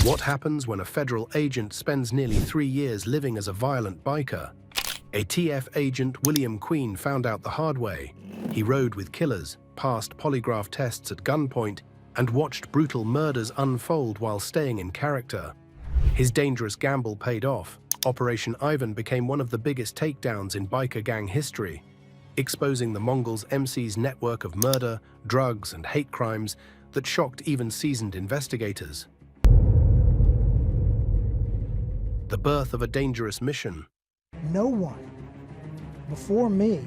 What happens when a federal agent spends nearly 3 years living as a violent biker? A TF agent, William Queen, found out the hard way. He rode with killers, passed polygraph tests at gunpoint, and watched brutal murders unfold while staying in character. His dangerous gamble paid off. Operation Ivan became one of the biggest takedowns in biker gang history, exposing the Mongols' MC's network of murder, drugs, and hate crimes that shocked even seasoned investigators. The birth of a dangerous mission. No one before me,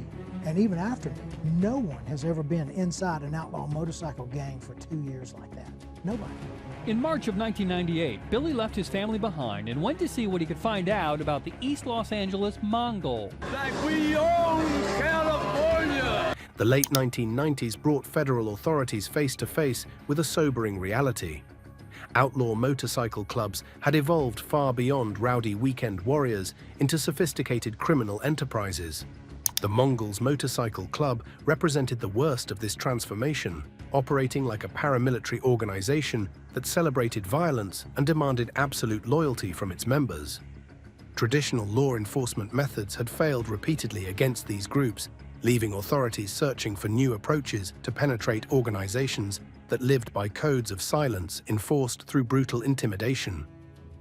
and even after me, no one has ever been inside an outlaw motorcycle gang for 2 years like that. Nobody. In March of 1998, Billy left his family behind and went to see what he could find out about the East Los Angeles Mongol. Like we own California! The late 1990s brought federal authorities face to face with a sobering reality. Outlaw motorcycle clubs had evolved far beyond rowdy weekend warriors into sophisticated criminal enterprises. The Mongols Motorcycle Club represented the worst of this transformation, operating like a paramilitary organization that celebrated violence and demanded absolute loyalty from its members. Traditional law enforcement methods had failed repeatedly against these groups, leaving authorities searching for new approaches to penetrate organizations that lived by codes of silence enforced through brutal intimidation.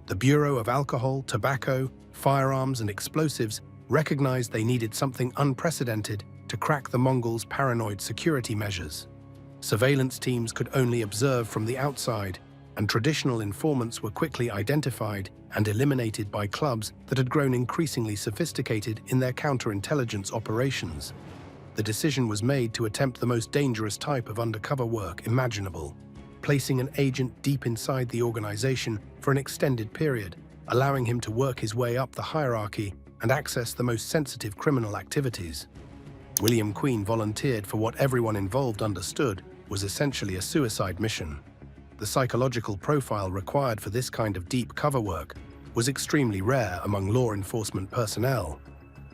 The Bureau of Alcohol, Tobacco, Firearms, and Explosives recognized they needed something unprecedented to crack the Mongols' paranoid security measures. Surveillance teams could only observe from the outside, and traditional informants were quickly identified and eliminated by clubs that had grown increasingly sophisticated in their counterintelligence operations. The decision was made to attempt the most dangerous type of undercover work imaginable, placing an agent deep inside the organization for an extended period, allowing him to work his way up the hierarchy and access the most sensitive criminal activities. William Queen volunteered for what everyone involved understood was essentially a suicide mission. The psychological profile required for this kind of deep cover work was extremely rare among law enforcement personnel.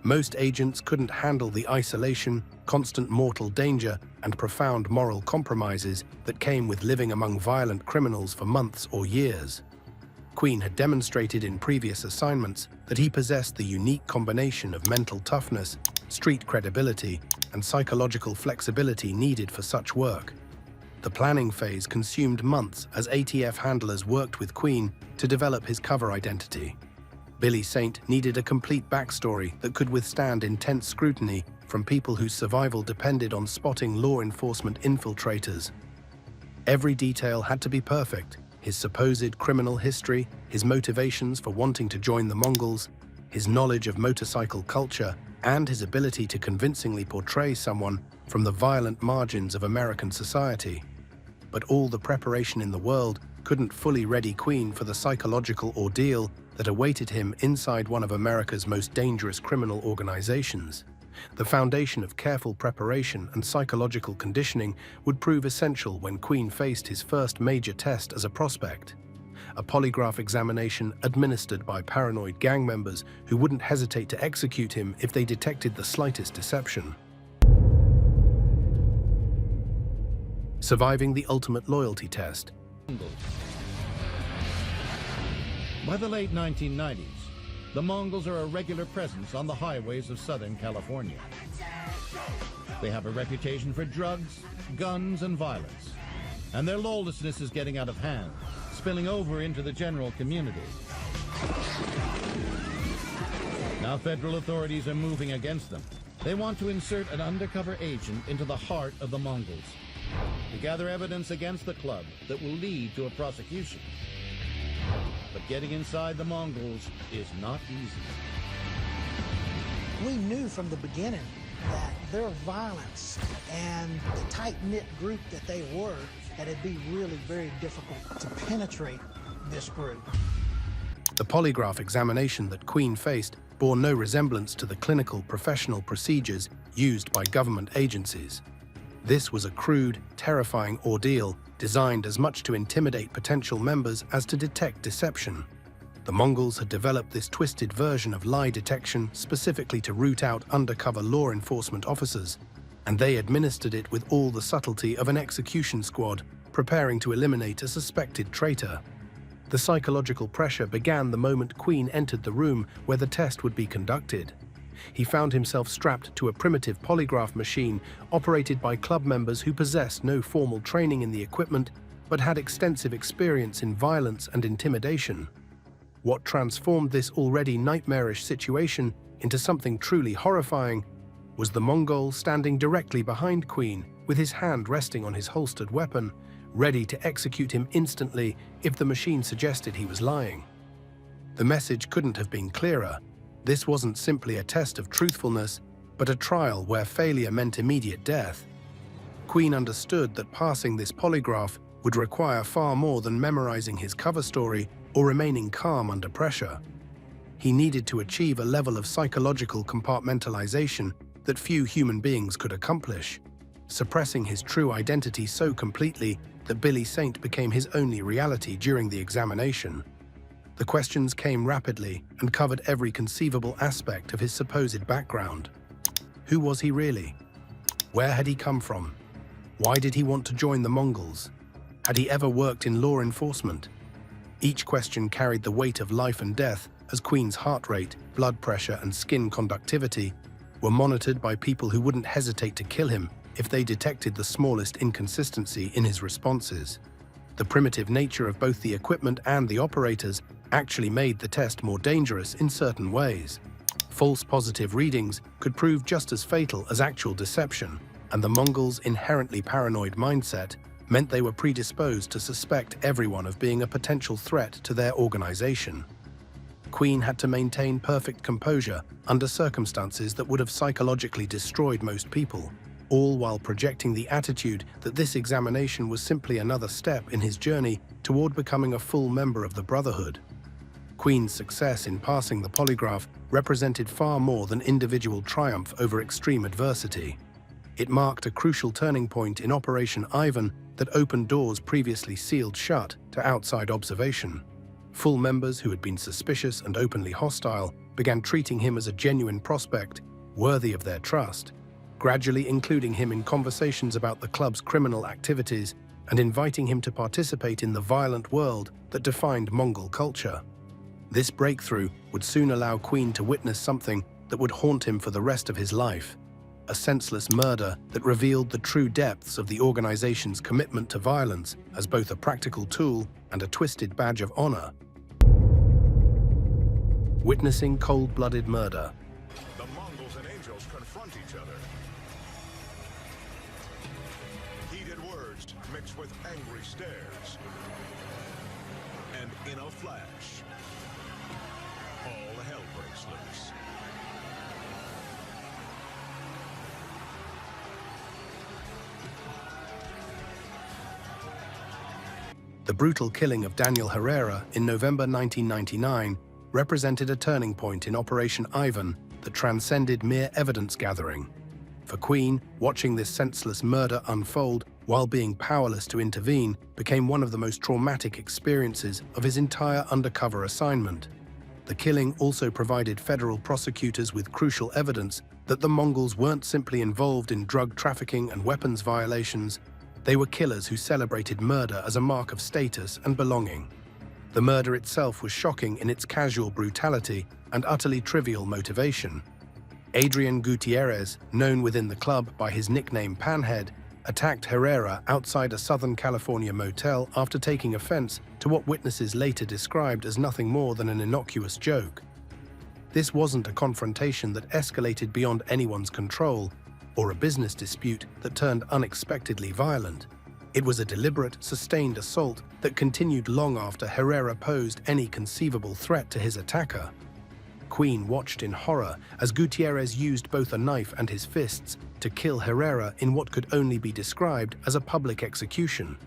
Most agents couldn't handle the isolation, constant mortal danger, and profound moral compromises that came with living among violent criminals for months or years. Queen had demonstrated in previous assignments that he possessed the unique combination of mental toughness, street credibility, and psychological flexibility needed for such work. The planning phase consumed months as ATF handlers worked with Queen to develop his cover identity. Billy Saint needed a complete backstory that could withstand intense scrutiny from people whose survival depended on spotting law enforcement infiltrators. Every detail had to be perfect: his supposed criminal history, his motivations for wanting to join the Mongols, his knowledge of motorcycle culture, and his ability to convincingly portray someone from the violent margins of American society. But all the preparation in the world couldn't fully ready Queen for the psychological ordeal that awaited him inside one of America's most dangerous criminal organizations. The foundation of careful preparation and psychological conditioning would prove essential when Queen faced his first major test as a prospect: a polygraph examination administered by paranoid gang members who wouldn't hesitate to execute him if they detected the slightest deception. Surviving the ultimate loyalty test. By the late 1990s, the Mongols are a regular presence on the highways of Southern California. They have a reputation for drugs, guns, and violence, and their lawlessness is getting out of hand, spilling over into the general community. Now federal authorities are moving against them. They want to insert an undercover agent into the heart of the Mongols to gather evidence against the club that will lead to a prosecution. But getting inside the Mongols is not easy. We knew from the beginning that their violence and the tight-knit group that they were, that it'd be really very difficult to penetrate this group. The polygraph examination that Queen faced bore no resemblance to the clinical professional procedures used by government agencies. This was a crude, terrifying ordeal designed as much to intimidate potential members as to detect deception. The Mongols had developed this twisted version of lie detection specifically to root out undercover law enforcement officers, and they administered it with all the subtlety of an execution squad preparing to eliminate a suspected traitor. The psychological pressure began the moment Queen entered the room where the test would be conducted. He found himself strapped to a primitive polygraph machine operated by club members who possessed no formal training in the equipment but had extensive experience in violence and intimidation. What transformed this already nightmarish situation into something truly horrifying was the Mongol standing directly behind Queen with his hand resting on his holstered weapon, ready to execute him instantly if the machine suggested he was lying. The message couldn't have been clearer. This wasn't simply a test of truthfulness, but a trial where failure meant immediate death. Queen understood that passing this polygraph would require far more than memorizing his cover story or remaining calm under pressure. He needed to achieve a level of psychological compartmentalization that few human beings could accomplish, suppressing his true identity so completely that Billy Saint became his only reality during the examination. The questions came rapidly and covered every conceivable aspect of his supposed background. Who was he really? Where had he come from? Why did he want to join the Mongols? Had he ever worked in law enforcement? Each question carried the weight of life and death as Queen's heart rate, blood pressure, and skin conductivity were monitored by people who wouldn't hesitate to kill him if they detected the smallest inconsistency in his responses. The primitive nature of both the equipment and the operators actually made the test more dangerous in certain ways. False positive readings could prove just as fatal as actual deception, and the Mongols' inherently paranoid mindset meant they were predisposed to suspect everyone of being a potential threat to their organization. Queen had to maintain perfect composure under circumstances that would have psychologically destroyed most people, all while projecting the attitude that this examination was simply another step in his journey toward becoming a full member of the Brotherhood. Queen's success in passing the polygraph represented far more than individual triumph over extreme adversity. It marked a crucial turning point in Operation Ivan that opened doors previously sealed shut to outside observation. Full members who had been suspicious and openly hostile began treating him as a genuine prospect, worthy of their trust, gradually including him in conversations about the club's criminal activities and inviting him to participate in the violent world that defined Mongol culture. This breakthrough would soon allow Queen to witness something that would haunt him for the rest of his life: a senseless murder that revealed the true depths of the organization's commitment to violence as both a practical tool and a twisted badge of honor. Witnessing cold-blooded murder. The Mongols and Angels confront each other. Heated words mixed with angry stares. And in a flash, all hell breaks loose. The brutal killing of Daniel Herrera in November 1999 represented a turning point in Operation Ivan that transcended mere evidence gathering. For Queen, watching this senseless murder unfold while being powerless to intervene became one of the most traumatic experiences of his entire undercover assignment. The killing also provided federal prosecutors with crucial evidence that the Mongols weren't simply involved in drug trafficking and weapons violations. They were killers who celebrated murder as a mark of status and belonging. The murder itself was shocking in its casual brutality and utterly trivial motivation. Adrian Gutierrez, known within the club by his nickname Panhead, attacked Herrera outside a Southern California motel after taking offense to what witnesses later described as nothing more than an innocuous joke. This wasn't a confrontation that escalated beyond anyone's control, or a business dispute that turned unexpectedly violent. It was a deliberate, sustained assault that continued long after Herrera posed any conceivable threat to his attacker. Queen watched in horror as Gutierrez used both a knife and his fists to kill Herrera in what could only be described as a public execution.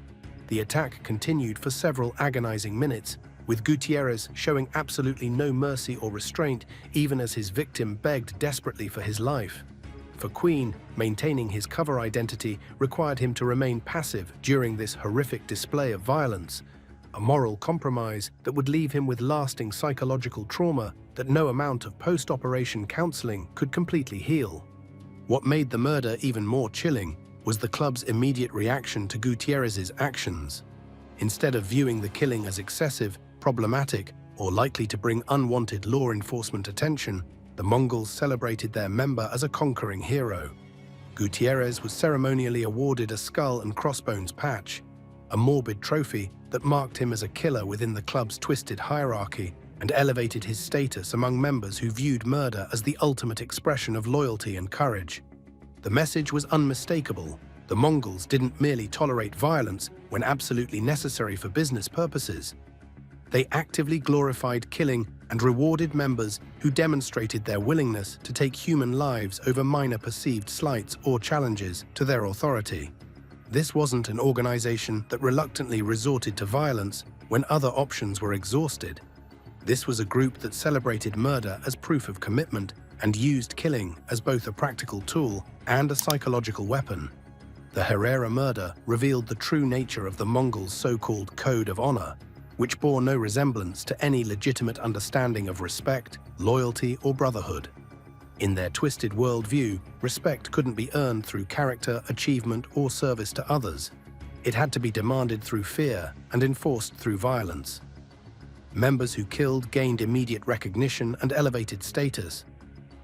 The attack continued for several agonizing minutes, with Gutierrez showing absolutely no mercy or restraint even as his victim begged desperately for his life. For Queen, maintaining his cover identity required him to remain passive during this horrific display of violence, a moral compromise that would leave him with lasting psychological trauma that no amount of post-operation counseling could completely heal. What made the murder even more chilling was the club's immediate reaction to Gutierrez's actions. Instead of viewing the killing as excessive, problematic, or likely to bring unwanted law enforcement attention, the Mongols celebrated their member as a conquering hero. Gutierrez was ceremonially awarded a skull and crossbones patch, a morbid trophy that marked him as a killer within the club's twisted hierarchy and elevated his status among members who viewed murder as the ultimate expression of loyalty and courage. The message was unmistakable. The Mongols didn't merely tolerate violence when absolutely necessary for business purposes. They actively glorified killing and rewarded members who demonstrated their willingness to take human lives over minor perceived slights or challenges to their authority. This wasn't an organization that reluctantly resorted to violence when other options were exhausted. This was a group that celebrated murder as proof of commitment and used killing as both a practical tool and a psychological weapon. The Herrera murder revealed the true nature of the Mongols' so-called code of honor, which bore no resemblance to any legitimate understanding of respect, loyalty, or brotherhood. In their twisted worldview, respect couldn't be earned through character, achievement, or service to others. It had to be demanded through fear and enforced through violence. Members who killed gained immediate recognition and elevated status,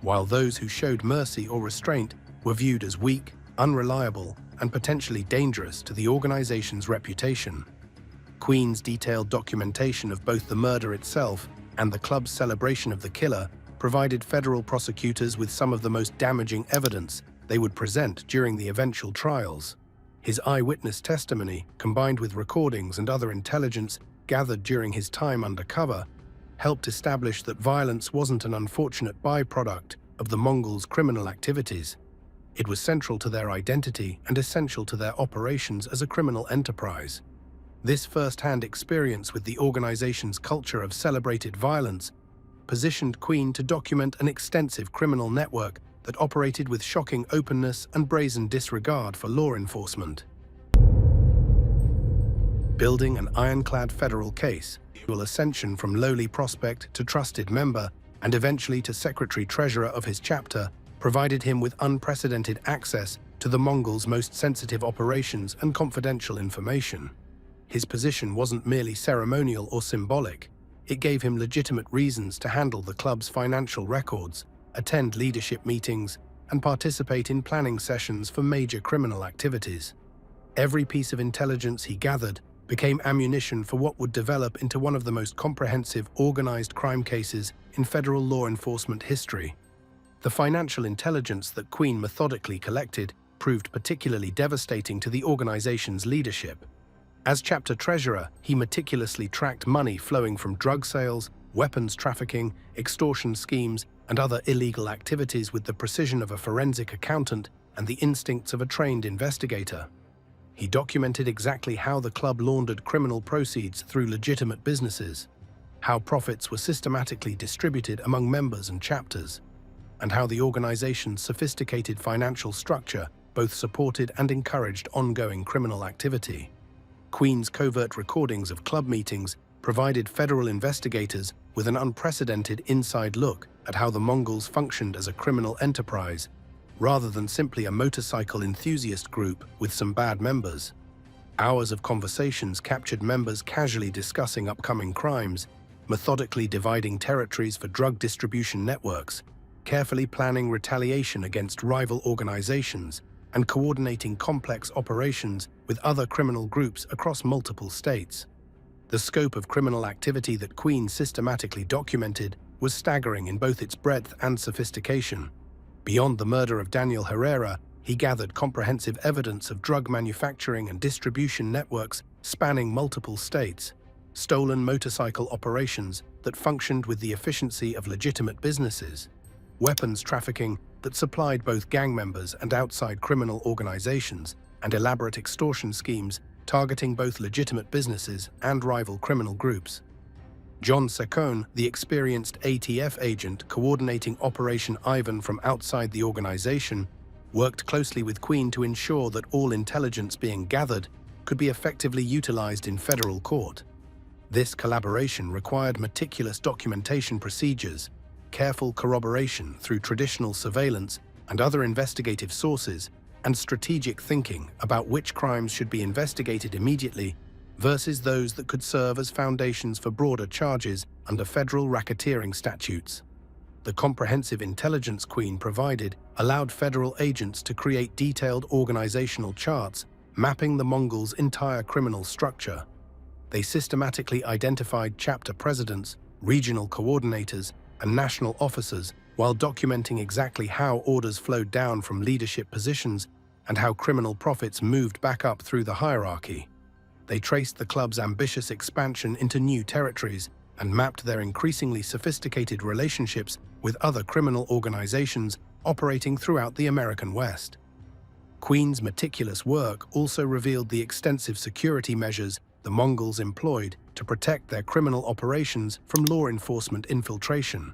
while those who showed mercy or restraint were viewed as weak, unreliable, and potentially dangerous to the organization's reputation. Queen's detailed documentation of both the murder itself and the club's celebration of the killer provided federal prosecutors with some of the most damaging evidence they would present during the eventual trials. His eyewitness testimony, combined with recordings and other intelligence gathered during his time undercover, helped establish that violence wasn't an unfortunate byproduct of the Mongols' criminal activities. It was central to their identity and essential to their operations as a criminal enterprise. This first-hand experience with the organization's culture of celebrated violence positioned Queen to document an extensive criminal network that operated with shocking openness and brazen disregard for law enforcement. Building an ironclad federal case, dual ascension from lowly prospect to trusted member and eventually to secretary-treasurer of his chapter provided him with unprecedented access to the Mongols' most sensitive operations and confidential information. His position wasn't merely ceremonial or symbolic. It gave him legitimate reasons to handle the club's financial records, attend leadership meetings, and participate in planning sessions for major criminal activities. Every piece of intelligence he gathered became ammunition for what would develop into one of the most comprehensive organized crime cases in federal law enforcement history. The financial intelligence that Queen methodically collected proved particularly devastating to the organization's leadership. As chapter treasurer, he meticulously tracked money flowing from drug sales, weapons trafficking, extortion schemes, and other illegal activities with the precision of a forensic accountant and the instincts of a trained investigator. He documented exactly how the club laundered criminal proceeds through legitimate businesses, how profits were systematically distributed among members and chapters, and how the organization's sophisticated financial structure both supported and encouraged ongoing criminal activity. Queen's covert recordings of club meetings provided federal investigators with an unprecedented inside look at how the Mongols functioned as a criminal enterprise, rather than simply a motorcycle enthusiast group with some bad members. Hours of conversations captured members casually discussing upcoming crimes, methodically dividing territories for drug distribution networks, carefully planning retaliation against rival organizations, and coordinating complex operations with other criminal groups across multiple states. The scope of criminal activity that Queen systematically documented was staggering in both its breadth and sophistication. Beyond the murder of Daniel Herrera, he gathered comprehensive evidence of drug manufacturing and distribution networks spanning multiple states, stolen motorcycle operations that functioned with the efficiency of legitimate businesses, weapons trafficking that supplied both gang members and outside criminal organizations, and elaborate extortion schemes targeting both legitimate businesses and rival criminal groups. John Secone, the experienced ATF agent coordinating Operation Ivan from outside the organization, worked closely with Queen to ensure that all intelligence being gathered could be effectively utilized in federal court. This collaboration required meticulous documentation procedures, careful corroboration through traditional surveillance and other investigative sources, and strategic thinking about which crimes should be investigated immediately versus those that could serve as foundations for broader charges under federal racketeering statutes. The comprehensive intelligence Queen provided allowed federal agents to create detailed organizational charts mapping the Mongols' entire criminal structure. They systematically identified chapter presidents, regional coordinators, and national officers while documenting exactly how orders flowed down from leadership positions and how criminal profits moved back up through the hierarchy. They traced the club's ambitious expansion into new territories and mapped their increasingly sophisticated relationships with other criminal organizations operating throughout the American West. Queen's meticulous work also revealed the extensive security measures the Mongols employed to protect their criminal operations from law enforcement infiltration.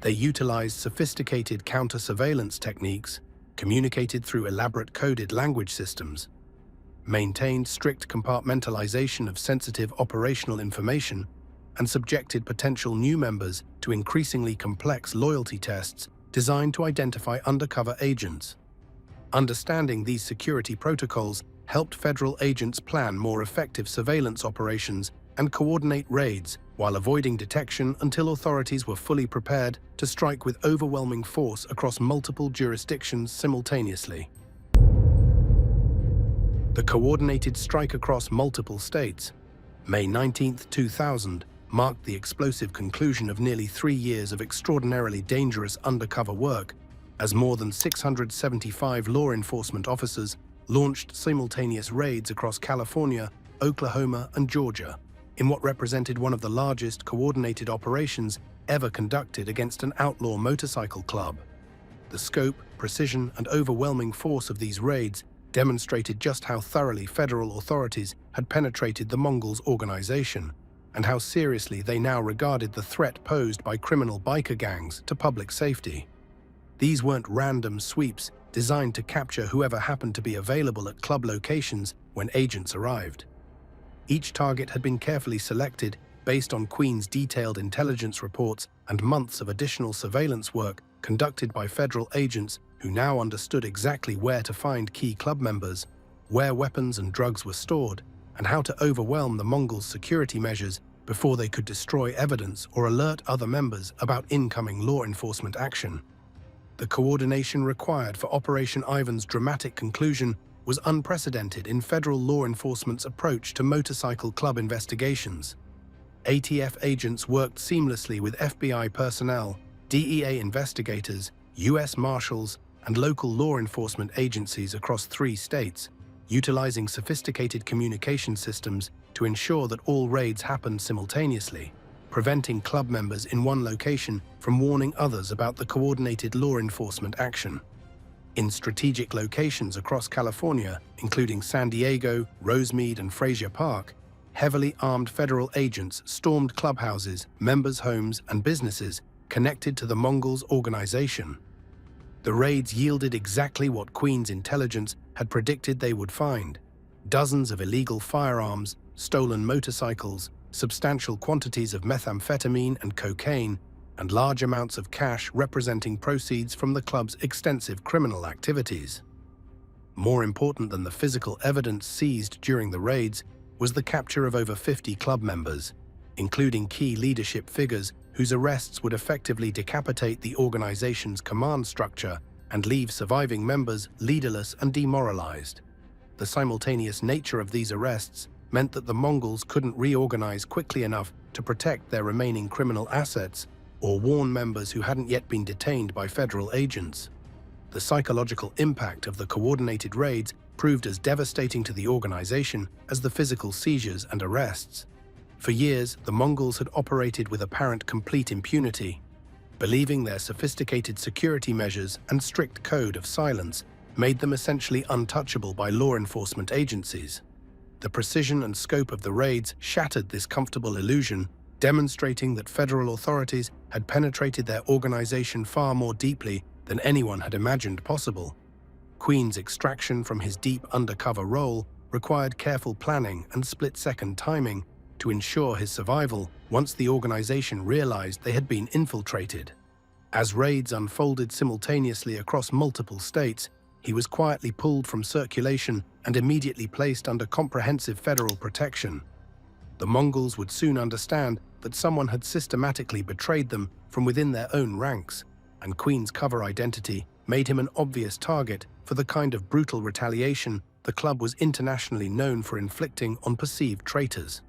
They utilized sophisticated counter-surveillance techniques, communicated through elaborate coded language systems, maintained strict compartmentalization of sensitive operational information, and subjected potential new members to increasingly complex loyalty tests designed to identify undercover agents. Understanding these security protocols helped federal agents plan more effective surveillance operations and coordinate raids while avoiding detection until authorities were fully prepared to strike with overwhelming force across multiple jurisdictions simultaneously. The coordinated strike across multiple states, May 19, 2000, marked the explosive conclusion of nearly 3 years of extraordinarily dangerous undercover work, as more than 675 law enforcement officers launched simultaneous raids across California, Oklahoma, and Georgia, in what represented one of the largest coordinated operations ever conducted against an outlaw motorcycle club. The scope, precision, and overwhelming force of these raids demonstrated just how thoroughly federal authorities had penetrated the Mongols' organization, and how seriously they now regarded the threat posed by criminal biker gangs to public safety. These weren't random sweeps designed to capture whoever happened to be available at club locations when agents arrived. Each target had been carefully selected based on Queen's detailed intelligence reports and months of additional surveillance work conducted by federal agents who now understood exactly where to find key club members, where weapons and drugs were stored, and how to overwhelm the Mongols' security measures before they could destroy evidence or alert other members about incoming law enforcement action. The coordination required for Operation Ivan's dramatic conclusion was unprecedented in federal law enforcement's approach to motorcycle club investigations. ATF agents worked seamlessly with FBI personnel, DEA investigators, U.S. Marshals, and local law enforcement agencies across 3 states, utilizing sophisticated communication systems to ensure that all raids happened simultaneously, preventing club members in one location from warning others about the coordinated law enforcement action. In strategic locations across California, including San Diego, Rosemead, and Frazier Park, heavily armed federal agents stormed clubhouses, members' homes, and businesses connected to the Mongols' organization. The raids yielded exactly what Queen's intelligence had predicted they would find: dozens of illegal firearms, stolen motorcycles, substantial quantities of methamphetamine and cocaine, and large amounts of cash representing proceeds from the club's extensive criminal activities. More important than the physical evidence seized during the raids was the capture of over 50 club members, including key leadership figures whose arrests would effectively decapitate the organization's command structure and leave surviving members leaderless and demoralized. The simultaneous nature of these arrests meant that the Mongols couldn't reorganize quickly enough to protect their remaining criminal assets or warn members who hadn't yet been detained by federal agents. The psychological impact of the coordinated raids proved as devastating to the organization as the physical seizures and arrests. For years, the Mongols had operated with apparent complete impunity, believing their sophisticated security measures and strict code of silence made them essentially untouchable by law enforcement agencies. The precision and scope of the raids shattered this comfortable illusion, demonstrating that federal authorities had penetrated their organization far more deeply than anyone had imagined possible. Queen's extraction from his deep undercover role required careful planning and split-second timing to ensure his survival once the organization realized they had been infiltrated. As raids unfolded simultaneously across multiple states, he was quietly pulled from circulation and immediately placed under comprehensive federal protection. The Mongols would soon understand that someone had systematically betrayed them from within their own ranks, and Queen's cover identity made him an obvious target for the kind of brutal retaliation the club was internationally known for inflicting on perceived traitors.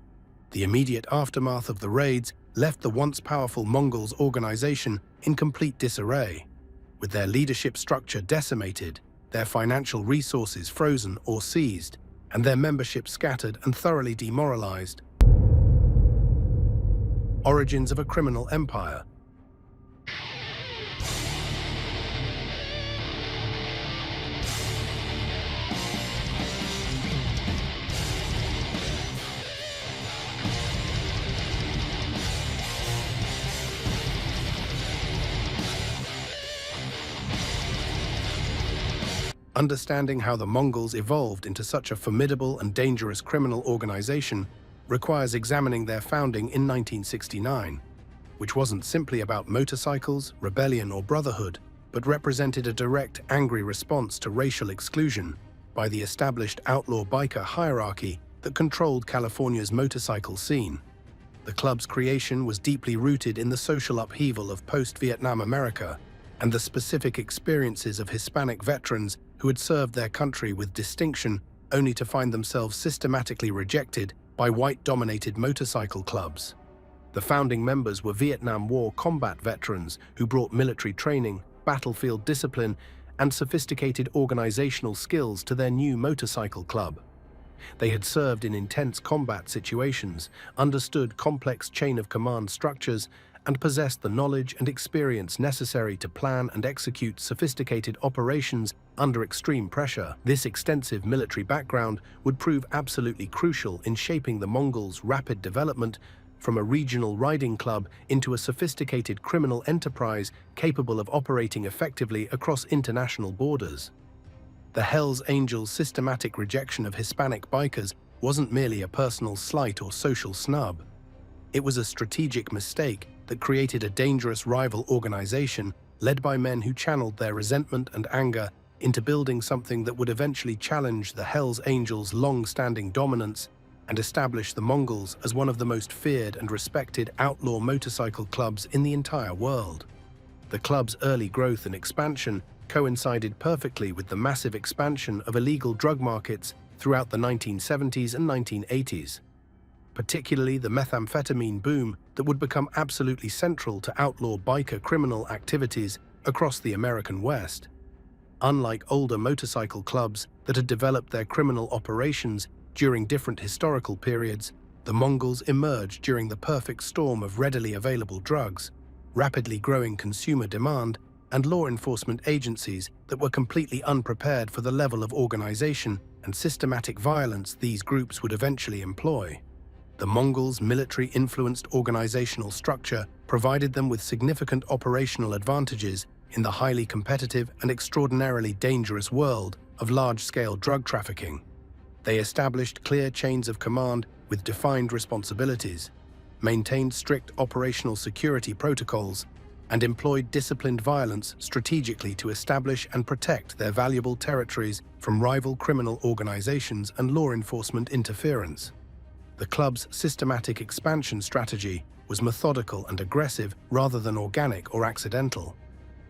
The immediate aftermath of the raids left the once powerful Mongols organization in complete disarray, with their leadership structure decimated, their financial resources frozen or seized, and their membership scattered and thoroughly demoralized. Origins of a criminal empire. Understanding how the Mongols evolved into such a formidable and dangerous criminal organization requires examining their founding in 1969, which wasn't simply about motorcycles, rebellion, or brotherhood, but represented a direct, angry response to racial exclusion by the established outlaw biker hierarchy that controlled California's motorcycle scene. The club's creation was deeply rooted in the social upheaval of post-Vietnam America and the specific experiences of Hispanic veterans who had served their country with distinction only to find themselves systematically rejected by white-dominated motorcycle clubs. The founding members were Vietnam War combat veterans who brought military training, battlefield discipline, and sophisticated organizational skills to their new motorcycle club. They had served in intense combat situations, understood complex chain-of-command structures, and possessed the knowledge and experience necessary to plan and execute sophisticated operations under extreme pressure. This extensive military background would prove absolutely crucial in shaping the Mongols' rapid development from a regional riding club into a sophisticated criminal enterprise capable of operating effectively across international borders. The Hells Angels' systematic rejection of Hispanic bikers wasn't merely a personal slight or social snub. It was a strategic mistake that created a dangerous rival organization led by men who channeled their resentment and anger into building something that would eventually challenge the Hells Angels' long-standing dominance and establish the Mongols as one of the most feared and respected outlaw motorcycle clubs in the entire world. The club's early growth and expansion coincided perfectly with the massive expansion of illegal drug markets throughout the 1970s and 1980s, particularly the methamphetamine boom that would become absolutely central to outlaw biker criminal activities across the American West. Unlike older motorcycle clubs that had developed their criminal operations during different historical periods, the Mongols emerged during the perfect storm of readily available drugs, rapidly growing consumer demand, and law enforcement agencies that were completely unprepared for the level of organization and systematic violence these groups would eventually employ. The Mongols' military-influenced organizational structure provided them with significant operational advantages in the highly competitive and extraordinarily dangerous world of large-scale drug trafficking. They established clear chains of command with defined responsibilities, maintained strict operational security protocols, and employed disciplined violence strategically to establish and protect their valuable territories from rival criminal organizations and law enforcement interference. The club's systematic expansion strategy was methodical and aggressive rather than organic or accidental.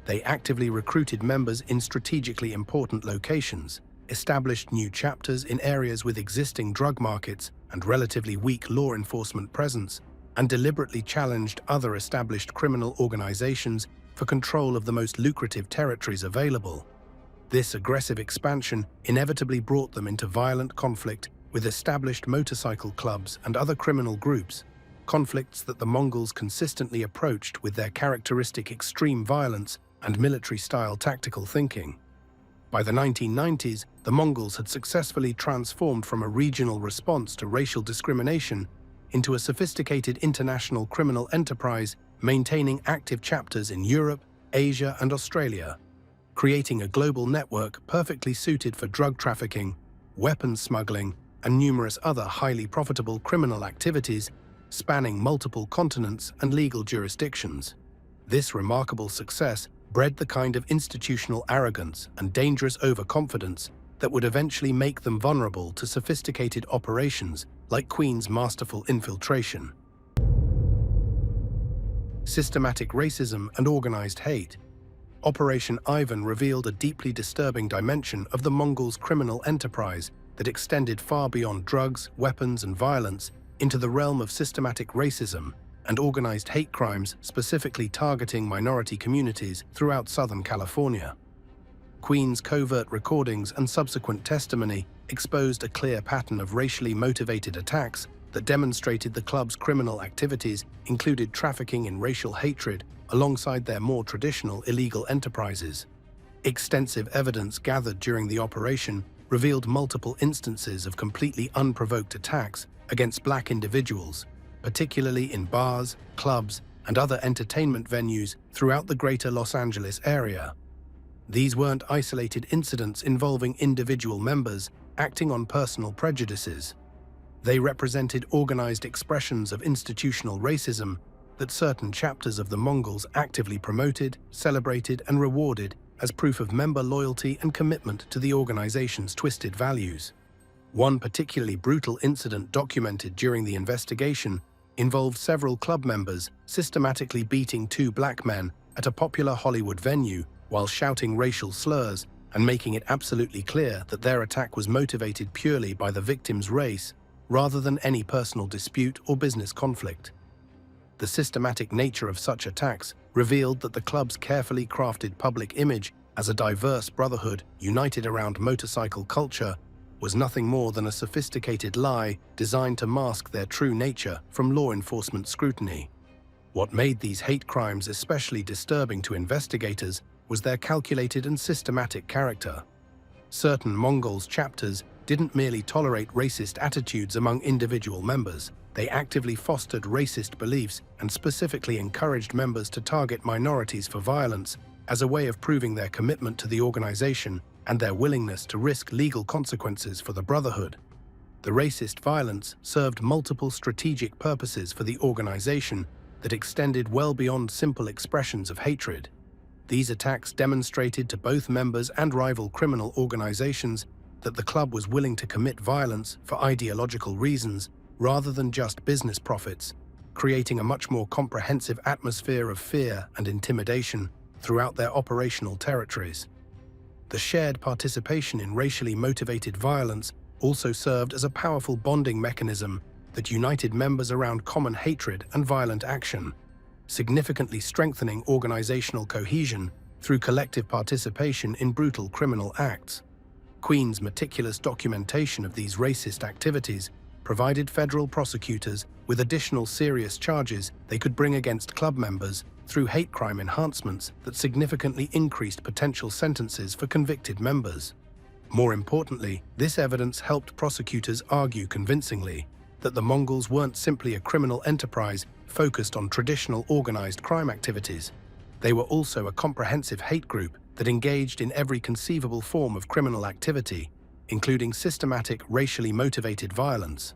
They actively recruited members in strategically important locations, established new chapters in areas with existing drug markets and relatively weak law enforcement presence, and deliberately challenged other established criminal organizations for control of the most lucrative territories available. This aggressive expansion inevitably brought them into violent conflict with established motorcycle clubs and other criminal groups, conflicts that the Mongols consistently approached with their characteristic extreme violence and military-style tactical thinking. By the 1990s, the Mongols had successfully transformed from a regional response to racial discrimination into a sophisticated international criminal enterprise maintaining active chapters in Europe, Asia, and Australia, creating a global network perfectly suited for drug trafficking, weapons smuggling, and numerous other highly profitable criminal activities spanning multiple continents and legal jurisdictions. This remarkable success bred the kind of institutional arrogance and dangerous overconfidence that would eventually make them vulnerable to sophisticated operations like Queen's masterful infiltration. Systematic racism and organized hate. Operation Ivan revealed a deeply disturbing dimension of the Mongols' criminal enterprise that extended far beyond drugs, weapons, and violence into the realm of systematic racism and organized hate crimes, specifically targeting minority communities throughout Southern California. Queen's covert recordings and subsequent testimony exposed a clear pattern of racially motivated attacks that demonstrated the club's criminal activities included trafficking in racial hatred alongside their more traditional illegal enterprises. Extensive evidence gathered during the operation revealed multiple instances of completely unprovoked attacks against black individuals, particularly in bars, clubs, and other entertainment venues throughout the greater Los Angeles area. These weren't isolated incidents involving individual members acting on personal prejudices. They represented organized expressions of institutional racism that certain chapters of the Mongols actively promoted, celebrated, and rewarded as proof of member loyalty and commitment to the organization's twisted values. One particularly brutal incident documented during the investigation involved several club members systematically beating two black men at a popular Hollywood venue while shouting racial slurs and making it absolutely clear that their attack was motivated purely by the victim's race rather than any personal dispute or business conflict. The systematic nature of such attacks revealed that the club's carefully crafted public image as a diverse brotherhood united around motorcycle culture was nothing more than a sophisticated lie designed to mask their true nature from law enforcement scrutiny. What made these hate crimes especially disturbing to investigators was their calculated and systematic character. Certain Mongols chapters didn't merely tolerate racist attitudes among individual members, they actively fostered racist beliefs and specifically encouraged members to target minorities for violence as a way of proving their commitment to the organization and their willingness to risk legal consequences for the Brotherhood. The racist violence served multiple strategic purposes for the organization that extended well beyond simple expressions of hatred. These attacks demonstrated to both members and rival criminal organizations that the club was willing to commit violence for ideological reasons rather than just business profits, creating a much more comprehensive atmosphere of fear and intimidation throughout their operational territories. The shared participation in racially motivated violence also served as a powerful bonding mechanism that united members around common hatred and violent action, significantly strengthening organizational cohesion through collective participation in brutal criminal acts. Queen's meticulous documentation of these racist activities provided federal prosecutors with additional serious charges they could bring against club members through hate crime enhancements that significantly increased potential sentences for convicted members. More importantly, this evidence helped prosecutors argue convincingly that the Mongols weren't simply a criminal enterprise focused on traditional organized crime activities. They were also a comprehensive hate group that engaged in every conceivable form of criminal activity, including systematic racially motivated violence.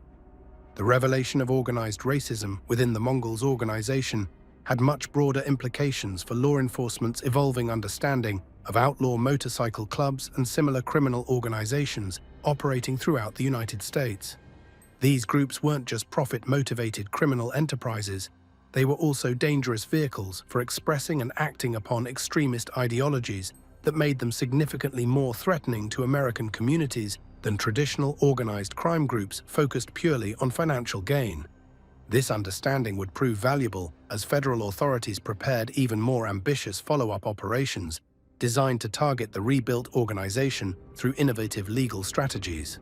The revelation of organized racism within the Mongols' organization had much broader implications for law enforcement's evolving understanding of outlaw motorcycle clubs and similar criminal organizations operating throughout the United States. These groups weren't just profit-motivated criminal enterprises, they were also dangerous vehicles for expressing and acting upon extremist ideologies that made them significantly more threatening to American communities than traditional organized crime groups focused purely on financial gain. This understanding would prove valuable as federal authorities prepared even more ambitious follow-up operations designed to target the rebuilt organization through innovative legal strategies.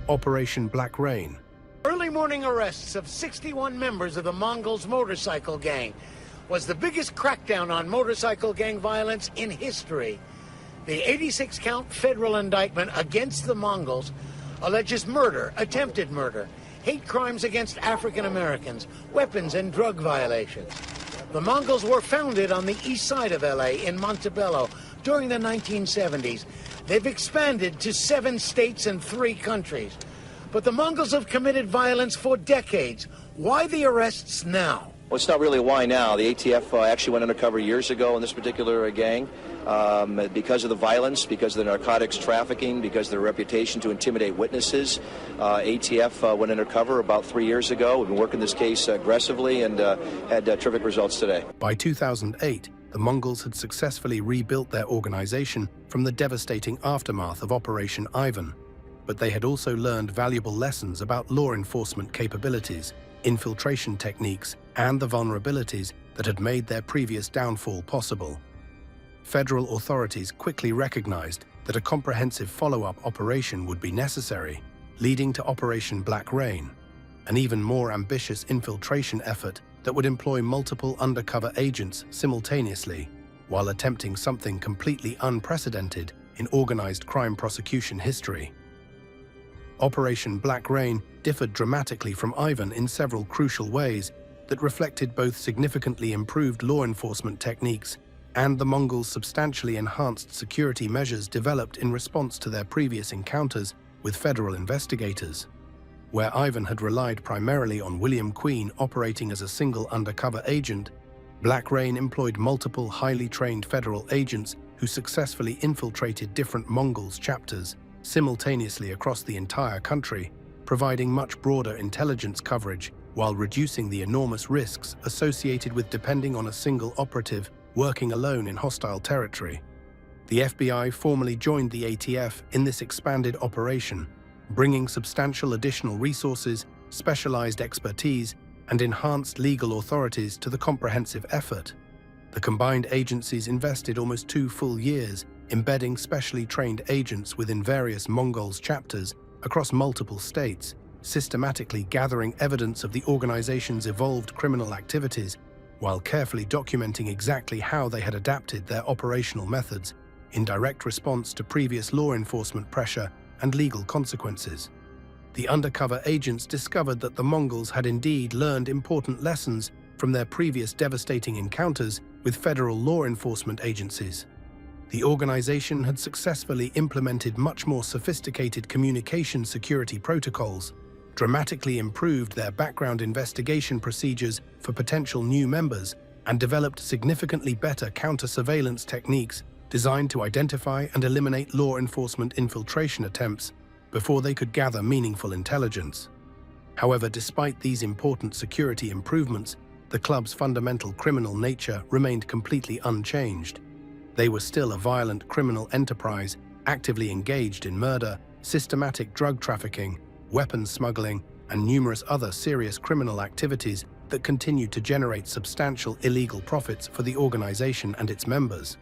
Operation Black Rain. Early morning arrests of 61 members of the Mongols motorcycle gang was the biggest crackdown on motorcycle gang violence in history. The 86-count federal indictment against the Mongols alleges murder, attempted murder, hate crimes against African Americans, weapons and drug violations. The Mongols were founded on the east side of LA in Montebello during the 1970s. They've expanded to 7 states and 3 countries. But the Mongols have committed violence for decades. Why the arrests now? Well, it's not really why now. The ATF actually went undercover years ago in this particular gang because of the violence, because of the narcotics trafficking, because of their reputation to intimidate witnesses. ATF went undercover about 3 years ago. We've been working this case aggressively and had terrific results today. By 2008, the Mongols had successfully rebuilt their organization from the devastating aftermath of Operation Ivan. But they had also learned valuable lessons about law enforcement capabilities, infiltration techniques, and the vulnerabilities that had made their previous downfall possible. Federal authorities quickly recognized that a comprehensive follow-up operation would be necessary, leading to Operation Black Rain, an even more ambitious infiltration effort that would employ multiple undercover agents simultaneously, while attempting something completely unprecedented in organized crime prosecution history. Operation Black Rain differed dramatically from Ivan in several crucial ways that reflected both significantly improved law enforcement techniques and the Mongols' substantially enhanced security measures developed in response to their previous encounters with federal investigators. Where Ivan had relied primarily on William Queen operating as a single undercover agent, Black Rain employed multiple highly trained federal agents who successfully infiltrated different Mongols chapters simultaneously across the entire country, providing much broader intelligence coverage while reducing the enormous risks associated with depending on a single operative working alone in hostile territory. The FBI formally joined the ATF in this expanded operation, bringing substantial additional resources, specialized expertise, and enhanced legal authorities to the comprehensive effort. The combined agencies invested almost 2 full years embedding specially trained agents within various Mongols chapters across multiple states, systematically gathering evidence of the organization's evolved criminal activities while carefully documenting exactly how they had adapted their operational methods in direct response to previous law enforcement pressure and legal consequences. The undercover agents discovered that the Mongols had indeed learned important lessons from their previous devastating encounters with federal law enforcement agencies. The organization had successfully implemented much more sophisticated communication security protocols, dramatically improved their background investigation procedures for potential new members, and developed significantly better counter-surveillance techniques designed to identify and eliminate law enforcement infiltration attempts before they could gather meaningful intelligence. However, despite these important security improvements, the club's fundamental criminal nature remained completely unchanged. They were still a violent criminal enterprise, actively engaged in murder, systematic drug trafficking, weapons smuggling, and numerous other serious criminal activities that continued to generate substantial illegal profits for the organization and its members.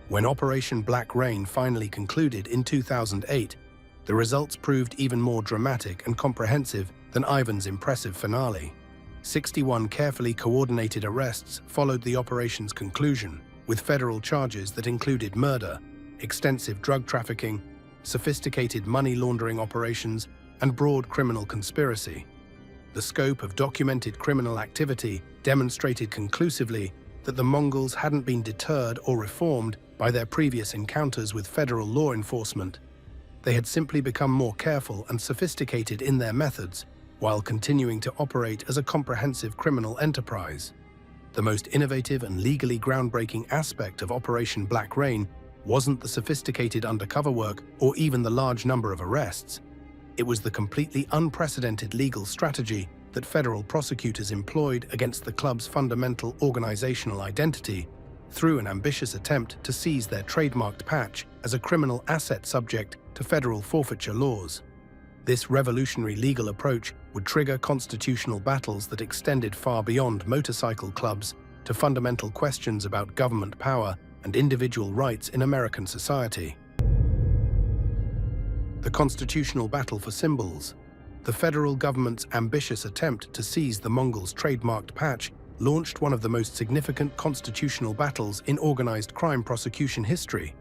When Operation Black Rain finally concluded in 2008, the results proved even more dramatic and comprehensive than Ivan's impressive finale. 61 carefully coordinated arrests followed the operation's conclusion, with federal charges that included murder, extensive drug trafficking, sophisticated money laundering operations, and broad criminal conspiracy. The scope of documented criminal activity demonstrated conclusively that the Mongols hadn't been deterred or reformed by their previous encounters with federal law enforcement. They had simply become more careful and sophisticated in their methods, while continuing to operate as a comprehensive criminal enterprise. The most innovative and legally groundbreaking aspect of Operation Black Rain wasn't the sophisticated undercover work or even the large number of arrests. It was the completely unprecedented legal strategy that federal prosecutors employed against the club's fundamental organizational identity through an ambitious attempt to seize their trademarked patch as a criminal asset subject to federal forfeiture laws. This revolutionary legal approach would trigger constitutional battles that extended far beyond motorcycle clubs to fundamental questions about government power and individual rights in American society. The constitutional battle for symbols. The federal government's ambitious attempt to seize the Mongols' trademarked patch launched one of the most significant constitutional battles in organized crime prosecution history,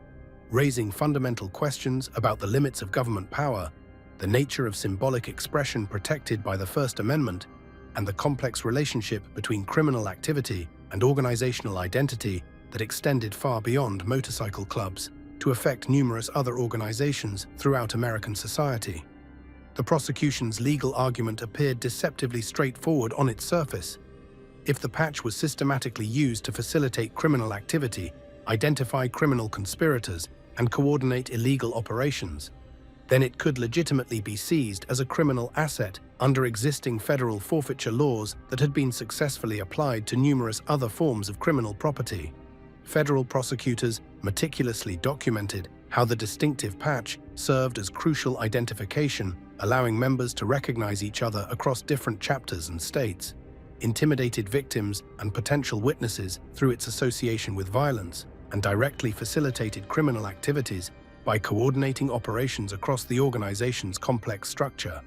raising fundamental questions about the limits of government power, the nature of symbolic expression protected by the First Amendment, and the complex relationship between criminal activity and organizational identity that extended far beyond motorcycle clubs to affect numerous other organizations throughout American society. The prosecution's legal argument appeared deceptively straightforward on its surface. If the patch was systematically used to facilitate criminal activity, identify criminal conspirators, and coordinate illegal operations, then it could legitimately be seized as a criminal asset under existing federal forfeiture laws that had been successfully applied to numerous other forms of criminal property. Federal prosecutors meticulously documented how the distinctive patch served as crucial identification, allowing members to recognize each other across different chapters and states, intimidated victims and potential witnesses through its association with violence, and directly facilitated criminal activities by coordinating operations across the organization's complex structure.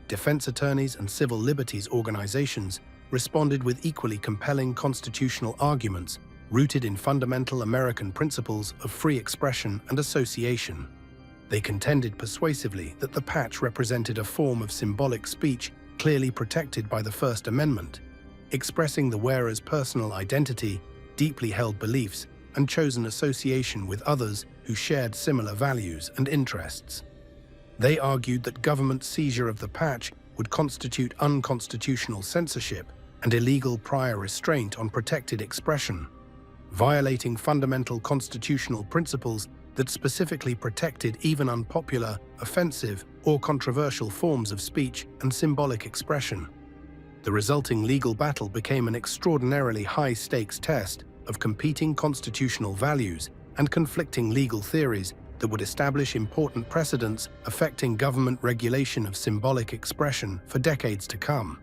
Defense attorneys and civil liberties organizations responded with equally compelling constitutional arguments rooted in fundamental American principles of free expression and association. They contended persuasively that the patch represented a form of symbolic speech clearly protected by the First Amendment, expressing the wearer's personal identity, deeply held beliefs, and chosen association with others who shared similar values and interests. They argued that government seizure of the patch would constitute unconstitutional censorship and illegal prior restraint on protected expression, violating fundamental constitutional principles that specifically protected even unpopular, offensive, or controversial forms of speech and symbolic expression. The resulting legal battle became an extraordinarily high-stakes test of competing constitutional values and conflicting legal theories that would establish important precedents affecting government regulation of symbolic expression for decades to come.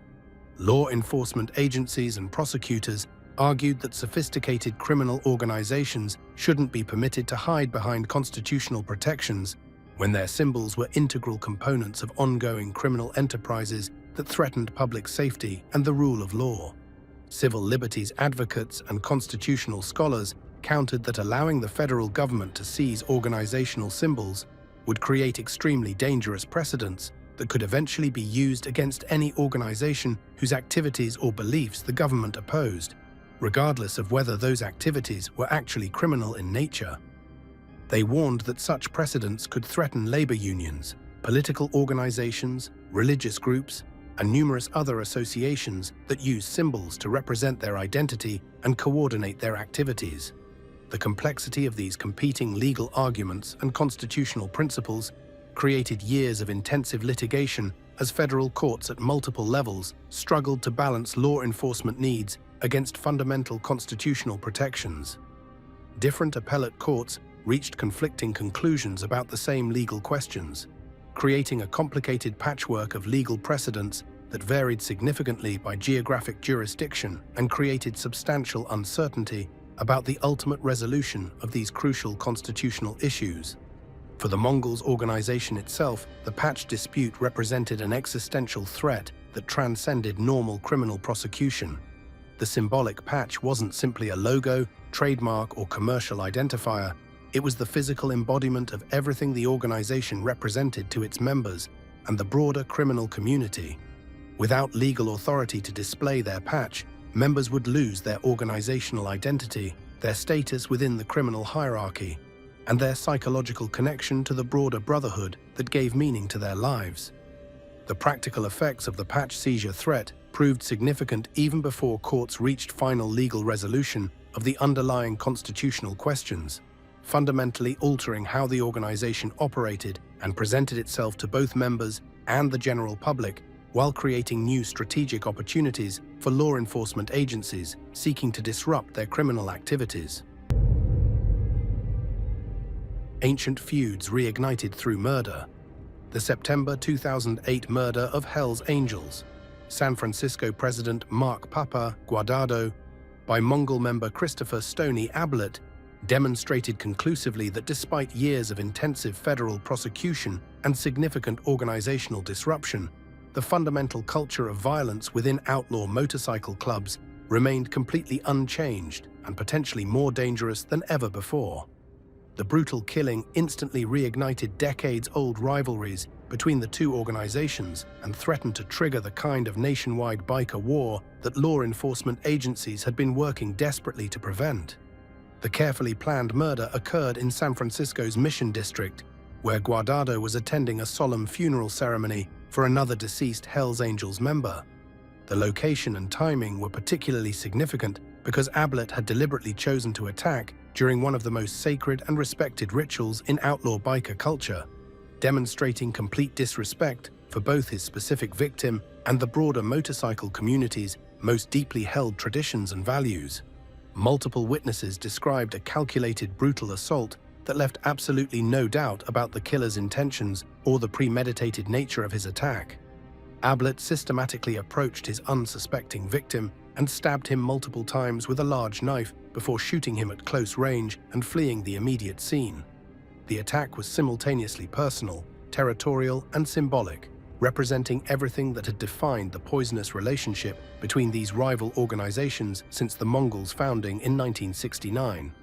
Law enforcement agencies and prosecutors argued that sophisticated criminal organizations shouldn't be permitted to hide behind constitutional protections when their symbols were integral components of ongoing criminal enterprises that threatened public safety and the rule of law. Civil liberties advocates and constitutional scholars countered that allowing the federal government to seize organizational symbols would create extremely dangerous precedents that could eventually be used against any organization whose activities or beliefs the government opposed, regardless of whether those activities were actually criminal in nature. They warned that such precedents could threaten labor unions, political organizations, religious groups, and numerous other associations that use symbols to represent their identity and coordinate their activities. The complexity of these competing legal arguments and constitutional principles created years of intensive litigation as federal courts at multiple levels struggled to balance law enforcement needs against fundamental constitutional protections. Different appellate courts reached conflicting conclusions about the same legal questions, creating a complicated patchwork of legal precedents that varied significantly by geographic jurisdiction and created substantial uncertainty about the ultimate resolution of these crucial constitutional issues. For the Mongols organization itself, the patch dispute represented an existential threat that transcended normal criminal prosecution. The symbolic patch wasn't simply a logo, trademark, or commercial identifier. It was the physical embodiment of everything the organization represented to its members and the broader criminal community. Without legal authority to display their patch, members would lose their organizational identity, their status within the criminal hierarchy, and their psychological connection to the broader brotherhood that gave meaning to their lives. The practical effects of the patch seizure threat proved significant even before courts reached final legal resolution of the underlying constitutional questions, fundamentally altering how the organization operated and presented itself to both members and the general public, while creating new strategic opportunities for law enforcement agencies seeking to disrupt their criminal activities. Ancient feuds reignited through murder. The September 2008 murder of Hell's Angels, San Francisco President Mark Papa Guardado, by Mongol member Christopher Stoney Ablett, demonstrated conclusively that despite years of intensive federal prosecution and significant organizational disruption, the fundamental culture of violence within outlaw motorcycle clubs remained completely unchanged and potentially more dangerous than ever before. The brutal killing instantly reignited decades-old rivalries between the two organizations and threatened to trigger the kind of nationwide biker war that law enforcement agencies had been working desperately to prevent. The carefully planned murder occurred in San Francisco's Mission District, where Guardado was attending a solemn funeral ceremony for another deceased Hells Angels member. The location and timing were particularly significant because Ablett had deliberately chosen to attack during one of the most sacred and respected rituals in outlaw biker culture, demonstrating complete disrespect for both his specific victim and the broader motorcycle community's most deeply held traditions and values. Multiple witnesses described a calculated, brutal assault that left absolutely no doubt about the killer's intentions or the premeditated nature of his attack. Ablett systematically approached his unsuspecting victim and stabbed him multiple times with a large knife before shooting him at close range and fleeing the immediate scene. The attack was simultaneously personal, territorial, and symbolic, representing everything that had defined the poisonous relationship between these rival organizations since the Mongols' founding in 1969.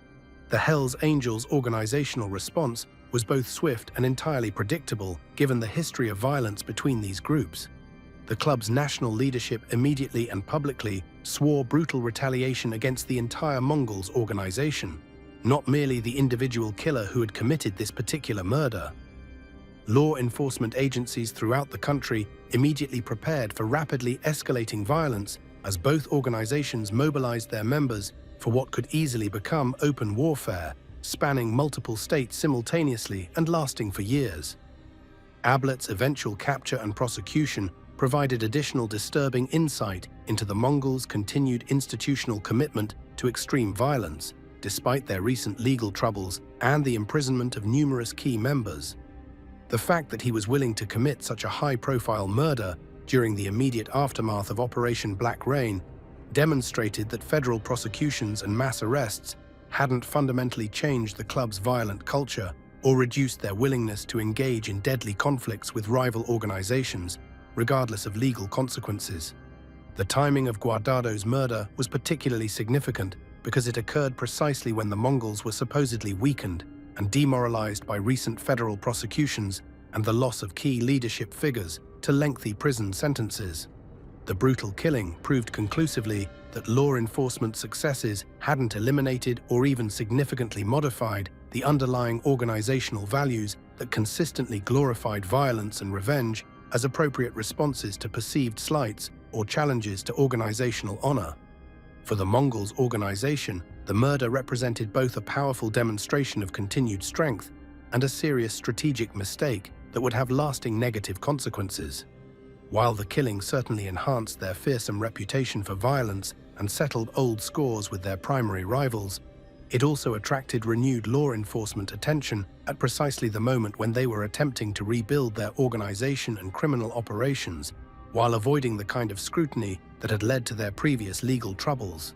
The Hells Angels' organizational response was both swift and entirely predictable given the history of violence between these groups. The club's national leadership immediately and publicly swore brutal retaliation against the entire Mongols organization, not merely the individual killer who had committed this particular murder. Law enforcement agencies throughout the country immediately prepared for rapidly escalating violence as both organizations mobilized their members for what could easily become open warfare, spanning multiple states simultaneously and lasting for years. Ablett's eventual capture and prosecution provided additional disturbing insight into the Mongols' continued institutional commitment to extreme violence, despite their recent legal troubles and the imprisonment of numerous key members. The fact that he was willing to commit such a high-profile murder during the immediate aftermath of Operation Black Rain demonstrated that federal prosecutions and mass arrests hadn't fundamentally changed the club's violent culture or reduced their willingness to engage in deadly conflicts with rival organizations, regardless of legal consequences. The timing of Guardado's murder was particularly significant because it occurred precisely when the Mongols were supposedly weakened and demoralized by recent federal prosecutions and the loss of key leadership figures to lengthy prison sentences. The brutal killing proved conclusively that law enforcement successes hadn't eliminated or even significantly modified the underlying organizational values that consistently glorified violence and revenge as appropriate responses to perceived slights or challenges to organizational honor. For the Mongols' organization, the murder represented both a powerful demonstration of continued strength and a serious strategic mistake that would have lasting negative consequences. While the killing certainly enhanced their fearsome reputation for violence and settled old scores with their primary rivals, it also attracted renewed law enforcement attention at precisely the moment when they were attempting to rebuild their organization and criminal operations, while avoiding the kind of scrutiny that had led to their previous legal troubles.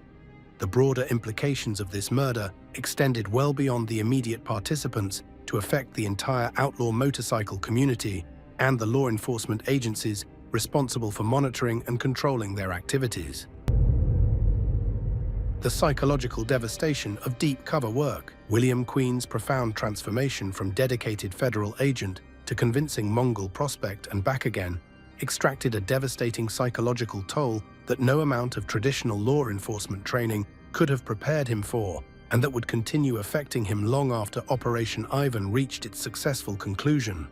The broader implications of this murder extended well beyond the immediate participants to affect the entire outlaw motorcycle community and the law enforcement agencies responsible for monitoring and controlling their activities. The psychological devastation of deep cover work. William Queen's profound transformation from dedicated federal agent to convincing Mongol prospect and back again extracted a devastating psychological toll that no amount of traditional law enforcement training could have prepared him for, and that would continue affecting him long after Operation Ivan reached its successful conclusion.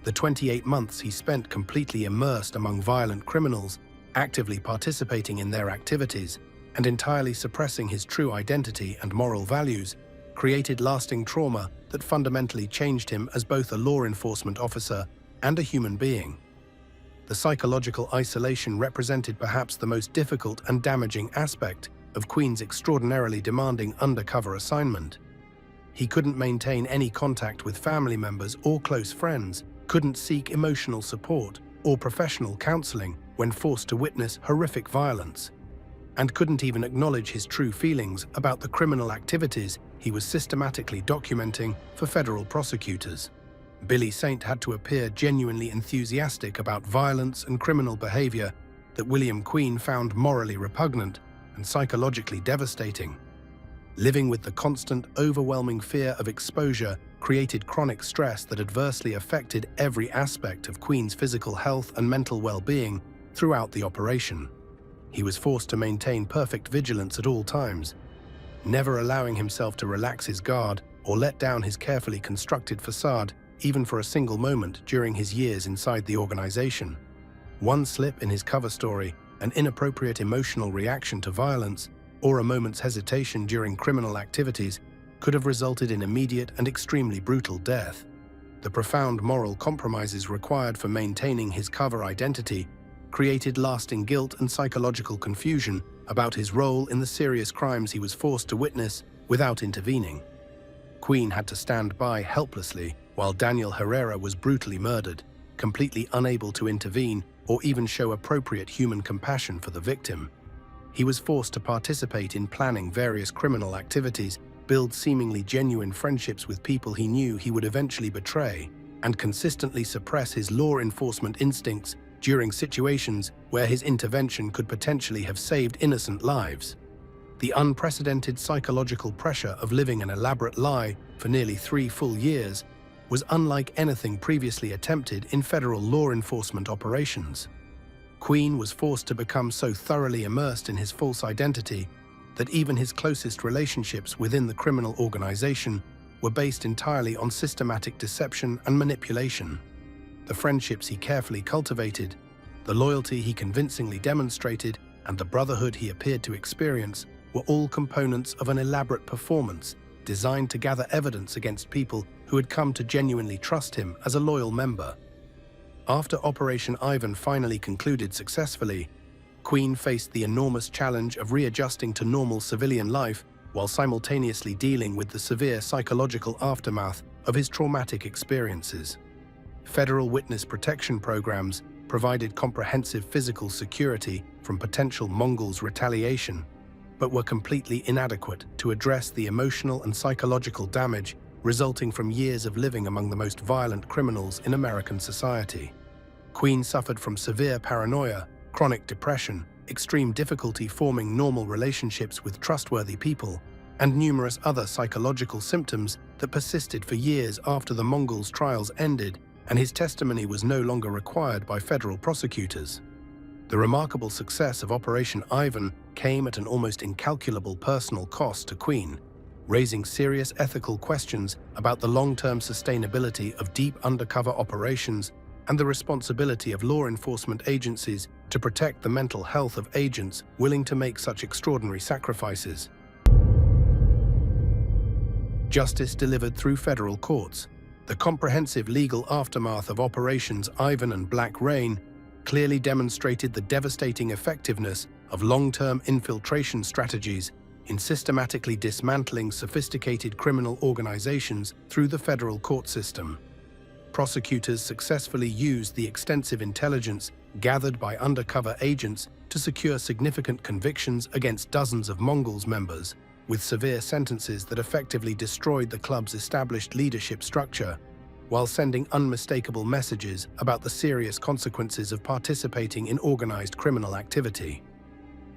The 28 months he spent completely immersed among violent criminals, actively participating in their activities, and entirely suppressing his true identity and moral values, created lasting trauma that fundamentally changed him as both a law enforcement officer and a human being. The psychological isolation represented perhaps the most difficult and damaging aspect of Queen's extraordinarily demanding undercover assignment. He couldn't maintain any contact with family members or close friends, couldn't seek emotional support or professional counseling when forced to witness horrific violence, and couldn't even acknowledge his true feelings about the criminal activities he was systematically documenting for federal prosecutors. Billy Saint had to appear genuinely enthusiastic about violence and criminal behavior that William Queen found morally repugnant and psychologically devastating. Living with the constant, overwhelming fear of exposure created chronic stress that adversely affected every aspect of Queen's physical health and mental well-being throughout the operation. He was forced to maintain perfect vigilance at all times, never allowing himself to relax his guard or let down his carefully constructed facade even for a single moment during his years inside the organization. One slip in his cover story an inappropriate emotional reaction to violence, or a moment's hesitation during criminal activities could have resulted in immediate and extremely brutal death. The profound moral compromises required for maintaining his cover identity created lasting guilt and psychological confusion about his role in the serious crimes he was forced to witness without intervening. Queen had to stand by helplessly while Daniel Herrera was brutally murdered, completely unable to intervene or even show appropriate human compassion for the victim. He was forced to participate in planning various criminal activities, build seemingly genuine friendships with people he knew he would eventually betray, and consistently suppress his law enforcement instincts during situations where his intervention could potentially have saved innocent lives. The unprecedented psychological pressure of living an elaborate lie for nearly 3 full years was unlike anything previously attempted in federal law enforcement operations. Queen was forced to become so thoroughly immersed in his false identity that even his closest relationships within the criminal organization were based entirely on systematic deception and manipulation. The friendships he carefully cultivated, the loyalty he convincingly demonstrated, and the brotherhood he appeared to experience were all components of an elaborate performance designed to gather evidence against people who had come to genuinely trust him as a loyal member. After Operation Ivan finally concluded successfully, Queen faced the enormous challenge of readjusting to normal civilian life while simultaneously dealing with the severe psychological aftermath of his traumatic experiences. Federal witness protection programs provided comprehensive physical security from potential Mongols' retaliation, but were completely inadequate to address the emotional and psychological damage resulting from years of living among the most violent criminals in American society. Queen suffered from severe paranoia, chronic depression, extreme difficulty forming normal relationships with trustworthy people, and numerous other psychological symptoms that persisted for years after the Mongols' trials ended and his testimony was no longer required by federal prosecutors. The remarkable success of Operation Ivan came at an almost incalculable personal cost to Queen, raising serious ethical questions about the long-term sustainability of deep undercover operations and the responsibility of law enforcement agencies to protect the mental health of agents willing to make such extraordinary sacrifices. Justice delivered through federal courts. The comprehensive legal aftermath of Operations Ivan and Black Rain clearly demonstrated the devastating effectiveness of long-term infiltration strategies in systematically dismantling sophisticated criminal organizations through the federal court system. Prosecutors successfully used the extensive intelligence gathered by undercover agents to secure significant convictions against dozens of Mongols members, with severe sentences that effectively destroyed the club's established leadership structure, while sending unmistakable messages about the serious consequences of participating in organized criminal activity.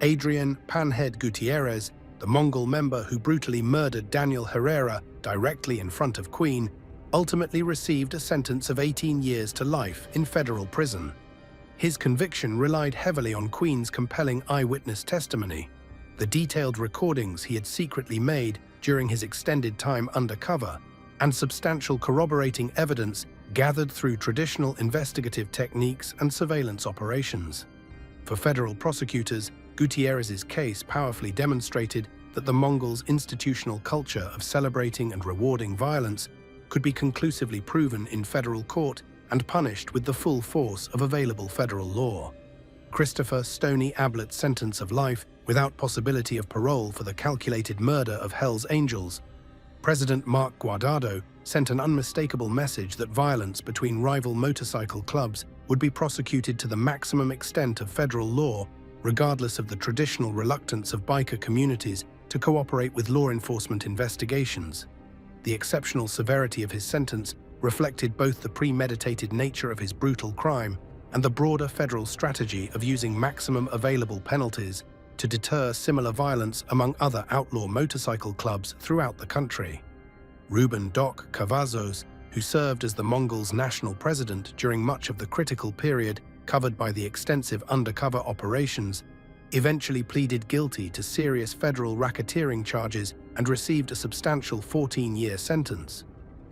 Adrian Panhead Gutierrez, the Mongol member who brutally murdered Daniel Herrera directly in front of Queen, ultimately received a sentence of 18 years to life in federal prison. His conviction relied heavily on Queen's compelling eyewitness testimony, the detailed recordings he had secretly made during his extended time undercover, and substantial corroborating evidence gathered through traditional investigative techniques and surveillance operations. For federal prosecutors, Gutierrez's case powerfully demonstrated that the Mongols' institutional culture of celebrating and rewarding violence could be conclusively proven in federal court and punished with the full force of available federal law. Christopher Stoney Ablett's sentence of life without possibility of parole for the calculated murder of Hell's Angels. President Mark Guardado sent an unmistakable message that violence between rival motorcycle clubs would be prosecuted to the maximum extent of federal law, regardless of the traditional reluctance of biker communities to cooperate with law enforcement investigations. The exceptional severity of his sentence reflected both the premeditated nature of his brutal crime and the broader federal strategy of using maximum available penalties to deter similar violence among other outlaw motorcycle clubs throughout the country. Ruben Doc Cavazos, who served as the Mongols' national president during much of the critical period covered by the extensive undercover operations, eventually pleaded guilty to serious federal racketeering charges and received a substantial 14-year sentence.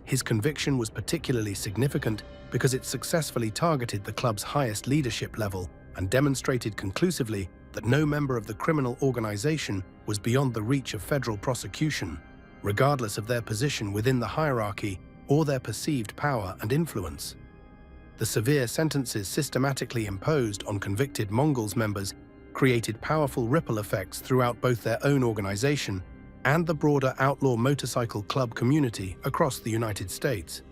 His conviction was particularly significant because it successfully targeted the club's highest leadership level and demonstrated conclusively that no member of the criminal organization was beyond the reach of federal prosecution, regardless of their position within the hierarchy or their perceived power and influence. The severe sentences systematically imposed on convicted Mongols members created powerful ripple effects throughout both their own organization and the broader outlaw motorcycle club community across the United States.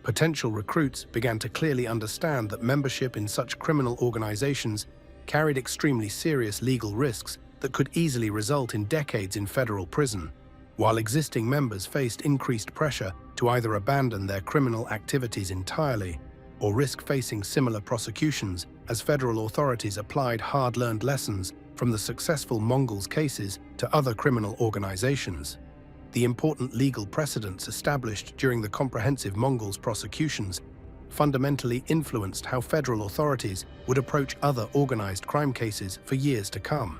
Potential recruits began to clearly understand that membership in such criminal organizations carried extremely serious legal risks that could easily result in decades in federal prison, while existing members faced increased pressure to either abandon their criminal activities entirely or risk facing similar prosecutions as federal authorities applied hard-learned lessons from the successful Mongols cases to other criminal organizations. The important legal precedents established during the comprehensive Mongols prosecutions fundamentally influenced how federal authorities would approach other organized crime cases for years to come.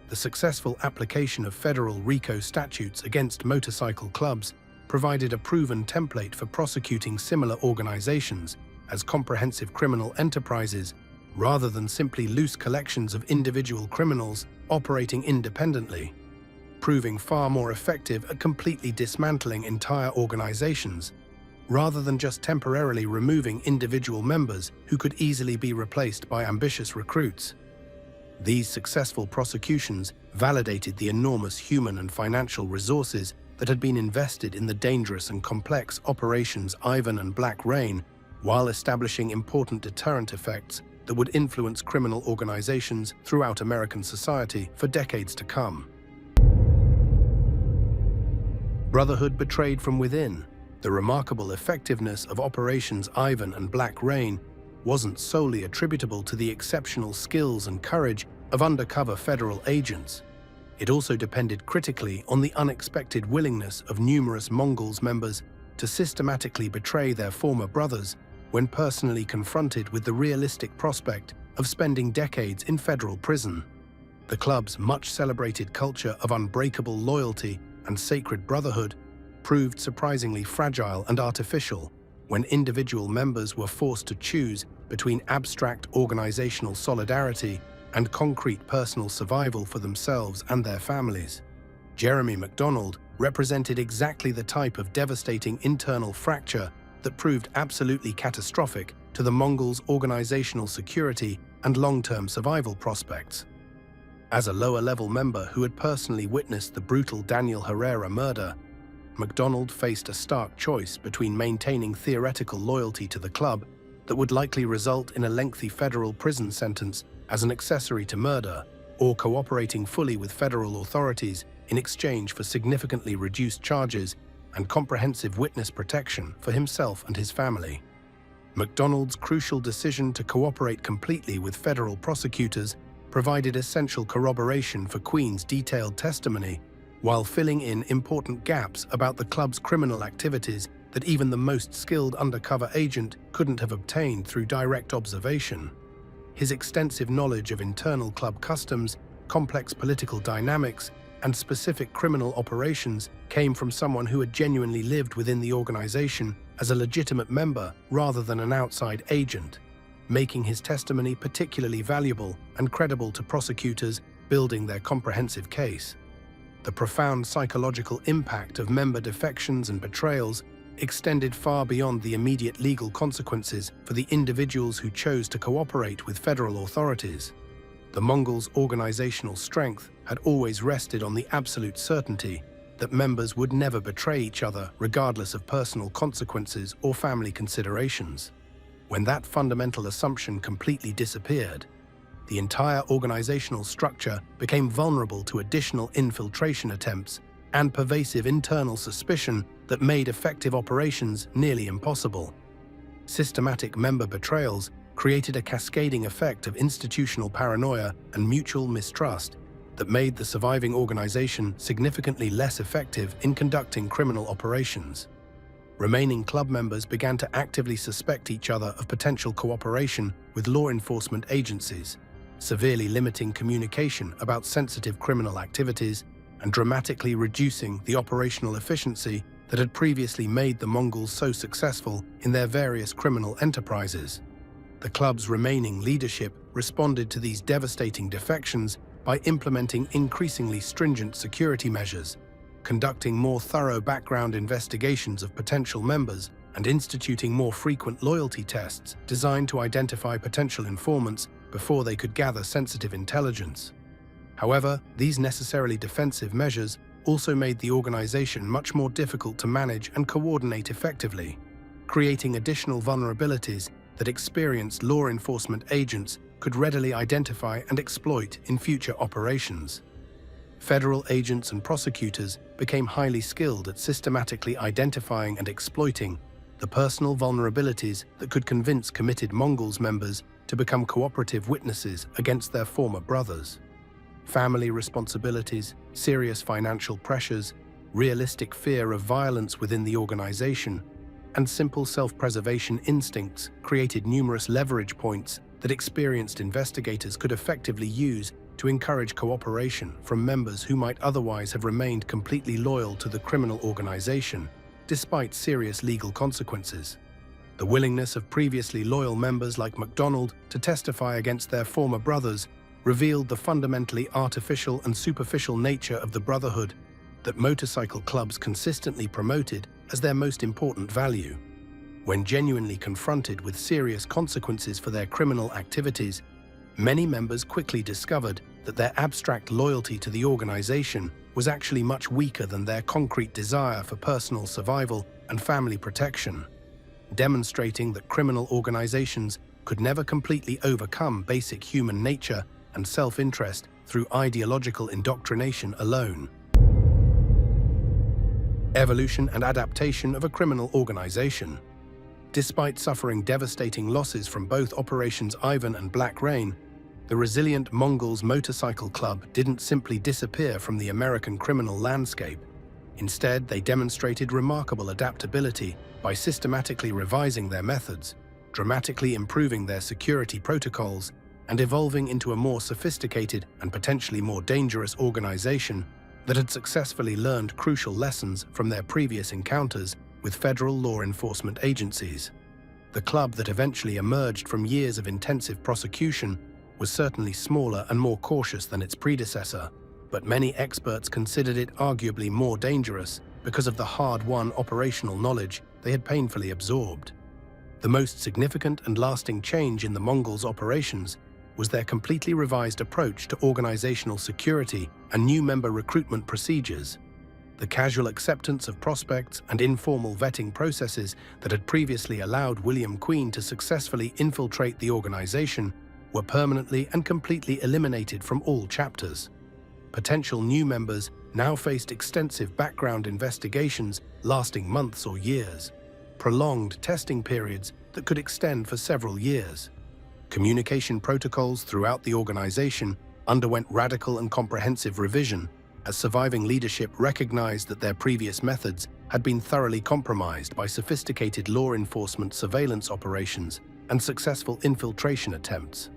The successful application of federal RICO statutes against motorcycle clubs provided a proven template for prosecuting similar organizations as comprehensive criminal enterprises rather than simply loose collections of individual criminals operating independently, proving far more effective at completely dismantling entire organizations rather than just temporarily removing individual members who could easily be replaced by ambitious recruits. These successful prosecutions validated the enormous human and financial resources that had been invested in the dangerous and complex operations Ivan and Black Rain, while establishing important deterrent effects that would influence criminal organizations throughout American society for decades to come. Brotherhood betrayed from within. The remarkable effectiveness of Operations Ivan and Black Rain wasn't solely attributable to the exceptional skills and courage of undercover federal agents. It also depended critically on the unexpected willingness of numerous Mongols members to systematically betray their former brothers when personally confronted with the realistic prospect of spending decades in federal prison. The club's much-celebrated culture of unbreakable loyalty and sacred brotherhood proved surprisingly fragile and artificial when individual members were forced to choose between abstract organizational solidarity and concrete personal survival for themselves and their families. Jeremy McDonald represented exactly the type of devastating internal fracture that proved absolutely catastrophic to the Mongols' organizational security and long-term survival prospects. As a lower-level member who had personally witnessed the brutal Daniel Herrera murder, McDonald faced a stark choice between maintaining theoretical loyalty to the club that would likely result in a lengthy federal prison sentence as an accessory to murder, or cooperating fully with federal authorities in exchange for significantly reduced charges and comprehensive witness protection for himself and his family. McDonald's crucial decision to cooperate completely with federal prosecutors provided essential corroboration for Queen's detailed testimony, while filling in important gaps about the club's criminal activities that even the most skilled undercover agent couldn't have obtained through direct observation. His extensive knowledge of internal club customs, complex political dynamics, and specific criminal operations came from someone who had genuinely lived within the organization as a legitimate member rather than an outside agent, making his testimony particularly valuable and credible to prosecutors building their comprehensive case. The profound psychological impact of member defections and betrayals extended far beyond the immediate legal consequences for the individuals who chose to cooperate with federal authorities. The Mongols' organizational strength had always rested on the absolute certainty that members would never betray each other regardless of personal consequences or family considerations. When that fundamental assumption completely disappeared, the entire organizational structure became vulnerable to additional infiltration attempts and pervasive internal suspicion that made effective operations nearly impossible. Systematic member betrayals created a cascading effect of institutional paranoia and mutual mistrust that made the surviving organization significantly less effective in conducting criminal operations. Remaining club members began to actively suspect each other of potential cooperation with law enforcement agencies, severely limiting communication about sensitive criminal activities and dramatically reducing the operational efficiency that had previously made the Mongols so successful in their various criminal enterprises. The club's remaining leadership responded to these devastating defections by implementing increasingly stringent security measures, conducting more thorough background investigations of potential members, and instituting more frequent loyalty tests designed to identify potential informants before they could gather sensitive intelligence. However, these necessarily defensive measures also made the organization much more difficult to manage and coordinate effectively, creating additional vulnerabilities that experienced law enforcement agents could readily identify and exploit in future operations. Federal agents and prosecutors became highly skilled at systematically identifying and exploiting the personal vulnerabilities that could convince committed Mongols members to become cooperative witnesses against their former brothers. Family responsibilities, serious financial pressures, realistic fear of violence within the organization, and simple self-preservation instincts created numerous leverage points that experienced investigators could effectively use to encourage cooperation from members who might otherwise have remained completely loyal to the criminal organization, despite serious legal consequences. The willingness of previously loyal members like MacDonald to testify against their former brothers revealed the fundamentally artificial and superficial nature of the brotherhood that motorcycle clubs consistently promoted as their most important value. When genuinely confronted with serious consequences for their criminal activities, many members quickly discovered that their abstract loyalty to the organization was actually much weaker than their concrete desire for personal survival and family protection, demonstrating that criminal organizations could never completely overcome basic human nature and self-interest through ideological indoctrination alone. Evolution and adaptation of a criminal organization. Despite suffering devastating losses from both Operations Ivan and Black Rain, the resilient Mongols Motorcycle Club didn't simply disappear from the American criminal landscape. Instead, they demonstrated remarkable adaptability by systematically revising their methods, dramatically improving their security protocols, and evolving into a more sophisticated and potentially more dangerous organization that had successfully learned crucial lessons from their previous encounters with federal law enforcement agencies. The club that eventually emerged from years of intensive prosecution was certainly smaller and more cautious than its predecessor, but many experts considered it arguably more dangerous because of the hard-won operational knowledge they had painfully absorbed. The most significant and lasting change in the Mongols' operations was their completely revised approach to organizational security and new member recruitment procedures. The casual acceptance of prospects and informal vetting processes that had previously allowed William Queen to successfully infiltrate the organization were permanently and completely eliminated from all chapters. Potential new members now faced extensive background investigations lasting months or years, prolonged testing periods that could extend for several years. Communication protocols throughout the organization underwent radical and comprehensive revision as surviving leadership recognized that their previous methods had been thoroughly compromised by sophisticated law enforcement surveillance operations and successful infiltration attempts.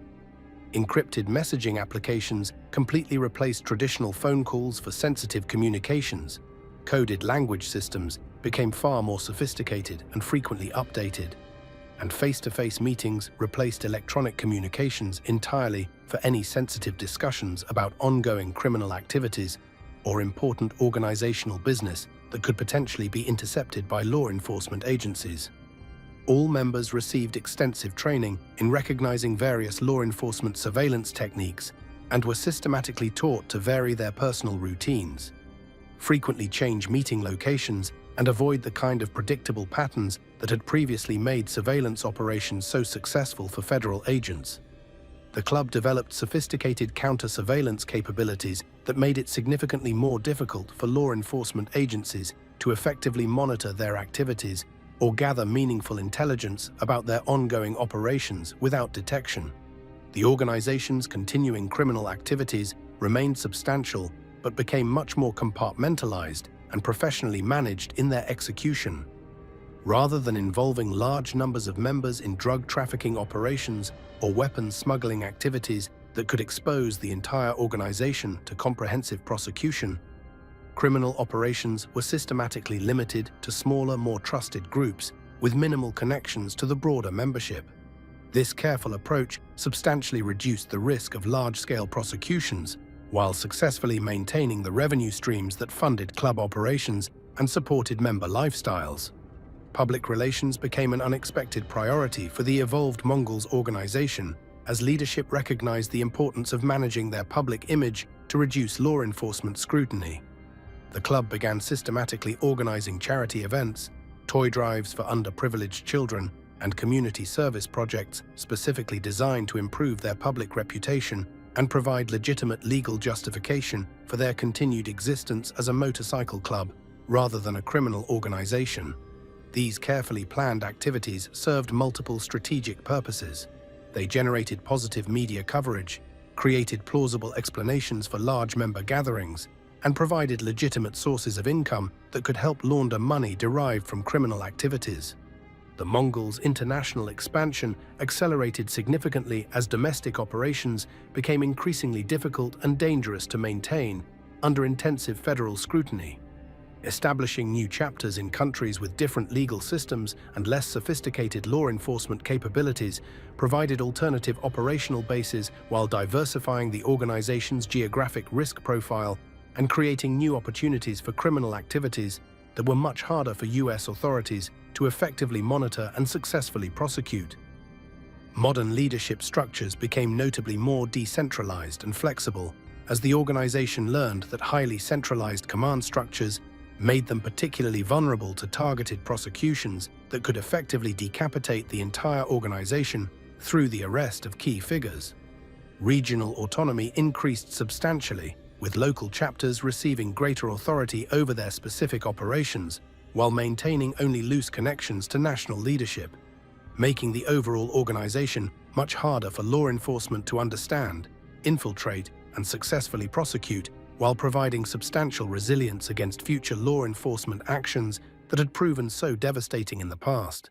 Encrypted messaging applications completely replaced traditional phone calls for sensitive communications. Coded language systems became far more sophisticated and frequently updated, and face-to-face meetings replaced electronic communications entirely for any sensitive discussions about ongoing criminal activities or important organizational business that could potentially be intercepted by law enforcement agencies. All members received extensive training in recognizing various law enforcement surveillance techniques and were systematically taught to vary their personal routines, frequently change meeting locations, and avoid the kind of predictable patterns that had previously made surveillance operations so successful for federal agents. The club developed sophisticated counter-surveillance capabilities that made it significantly more difficult for law enforcement agencies to effectively monitor their activities or gather meaningful intelligence about their ongoing operations without detection. The organization's continuing criminal activities remained substantial but became much more compartmentalized and professionally managed in their execution. Rather than involving large numbers of members in drug trafficking operations or weapons smuggling activities that could expose the entire organization to comprehensive prosecution, criminal operations were systematically limited to smaller, more trusted groups with minimal connections to the broader membership. This careful approach substantially reduced the risk of large-scale prosecutions, while successfully maintaining the revenue streams that funded club operations and supported member lifestyles. Public relations became an unexpected priority for the evolved Mongols organization, as leadership recognized the importance of managing their public image to reduce law enforcement scrutiny. The club began systematically organizing charity events, toy drives for underprivileged children, and community service projects specifically designed to improve their public reputation and provide legitimate legal justification for their continued existence as a motorcycle club rather than a criminal organization. These carefully planned activities served multiple strategic purposes. They generated positive media coverage, created plausible explanations for large member gatherings, and provided legitimate sources of income that could help launder money derived from criminal activities. The Mongols' international expansion accelerated significantly as domestic operations became increasingly difficult and dangerous to maintain under intensive federal scrutiny. Establishing new chapters in countries with different legal systems and less sophisticated law enforcement capabilities provided alternative operational bases while diversifying the organization's geographic risk profile and creating new opportunities for criminal activities that were much harder for U.S. authorities to effectively monitor and successfully prosecute. Modern leadership structures became notably more decentralized and flexible as the organization learned that highly centralized command structures made them particularly vulnerable to targeted prosecutions that could effectively decapitate the entire organization through the arrest of key figures. Regional autonomy increased substantially, with local chapters receiving greater authority over their specific operations, while maintaining only loose connections to national leadership, making the overall organization much harder for law enforcement to understand, infiltrate, and successfully prosecute, while providing substantial resilience against future law enforcement actions that had proven so devastating in the past.